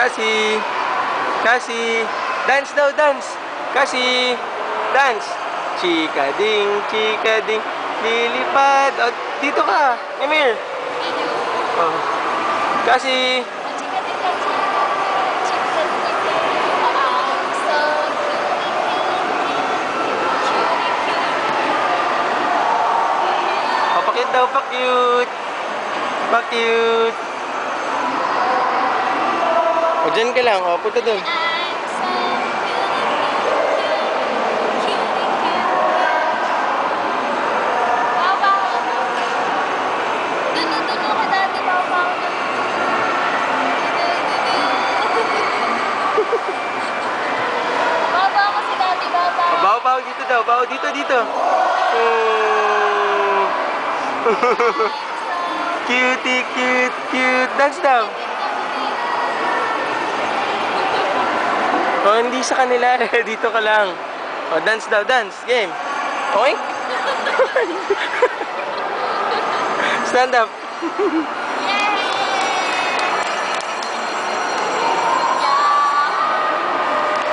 Cassie. Cassie. Dance daw, dance. Cassie. Dance. Chika ding, lilipad. Oh, dito ka. Emir. Oh. Cassie. Pakit daw, pa-cute. Pa-cute. O, dyan ka lang. O, punta dun. Bawa dito daw. Bawa dito, dito. Oh. Cutie, cute. Dance daw. Oh, hindi sa kanila. Dito ka lang. Oh, dance daw, dance. Game. Oink. Stand up.